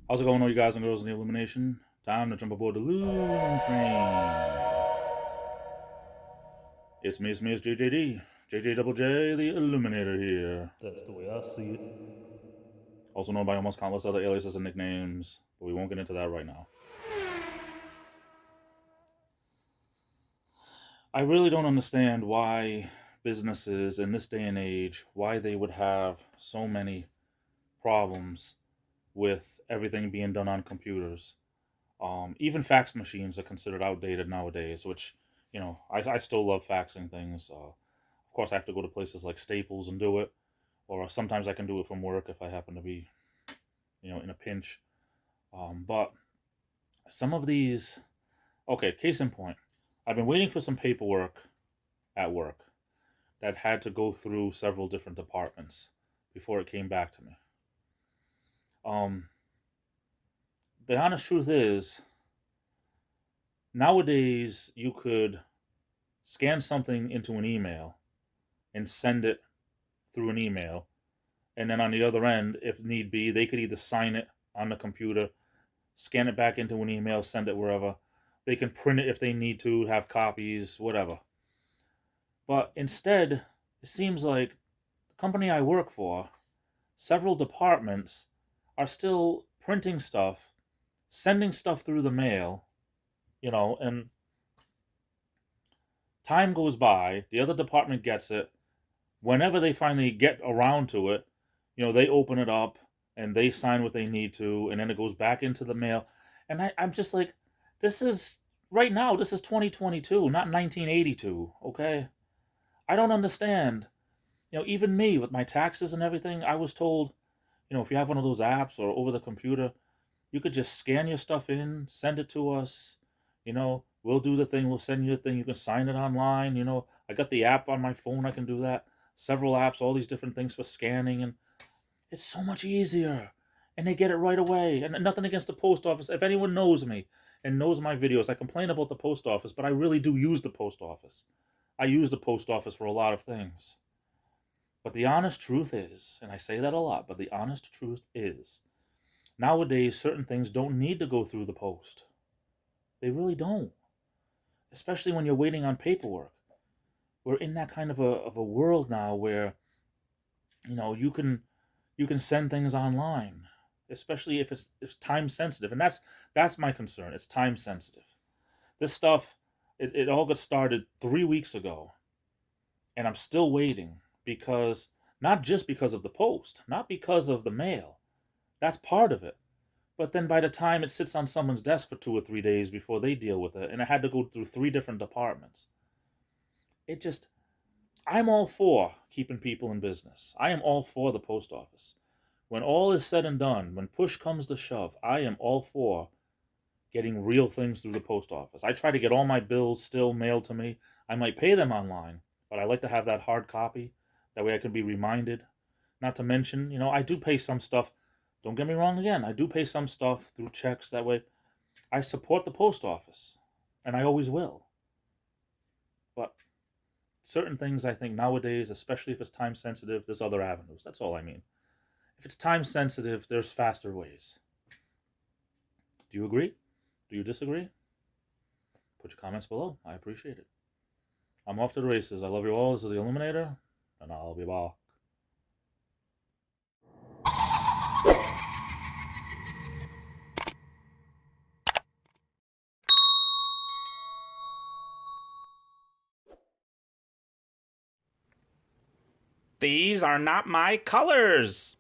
How's it going, all you guys and girls in the Illumination? Time to jump aboard the Loom Train. It's JJD. JJ Double J, the Illuminator here. That's the way I see it. Also known by almost countless other aliases and nicknames, but we won't get into that right now. I really don't understand why businesses in this day and age, why they would have so many problems with everything being done on computers. Even fax machines are considered outdated nowadays, which, I still love faxing things. Of course, I have to go to places like Staples and do it, or sometimes I can do it from work if I happen to be, in a pinch. But some of these, okay, case in point, I've been waiting for some paperwork at work that had to go through several different departments before it came back to me. Um, the honest truth is, nowadays you could scan something into an email and send it through an email. And then on the other end, if need be, they could either sign it on the computer, scan it back into an email, send it wherever. They can print it if they need to, have copies, whatever. But instead, it seems like the company I work for, several departments are still printing stuff, sending stuff through the mail, and time goes by, the other department gets it. Whenever they finally get around to it, they open it up and they sign what they need to, and then it goes back into the mail. And I'm just like, this is right now, this is 2022, not 1982, okay? I don't understand. Even me with my taxes and everything, I was told, if you have one of those apps or over the computer, you could just scan your stuff in, send it to us, we'll do the thing, we'll send you the thing, you can sign it online, I got the app on my phone, I can do that. Several apps, all these different things for scanning, and it's so much easier. And they get it right away. And nothing against the post office. If anyone knows me and knows my videos, I complain about the post office, but I really do use the post office. I use the post office for a lot of things. But the honest truth is, and I say that a lot, but the honest truth is, nowadays certain things don't need to go through the post. They really don't. Especially when you're waiting on paperwork. We're in that kind of a world now where, you can send things online, especially if it's time sensitive, and that's my concern. It's time sensitive. This stuff, it all got started 3 weeks ago, and I'm still waiting because not just because of the post, not because of the mail. That's part of it. But then by the time it sits on someone's desk for 2 or 3 days before they deal with it, and it had to go through three different departments, it just I'm all for keeping people in business. I am all for the post office. When all is said and done, when push comes to shove, I am all for getting real things through the post office. I try to get all my bills still mailed to me. I might pay them online, but I like to have that hard copy. That way I can be reminded. Not to mention, I do pay some stuff. Don't get me wrong again. I do pay some stuff through checks. That way I support the post office, and I always will. But certain things I think nowadays, especially if it's time sensitive, there's other avenues. That's all I mean. If it's time sensitive, there's faster ways. Do you agree? Do you disagree? Put your comments below. I appreciate it. I'm off to the races. I love you all. This is the Illuminator, and I'll be back. These are not my colors.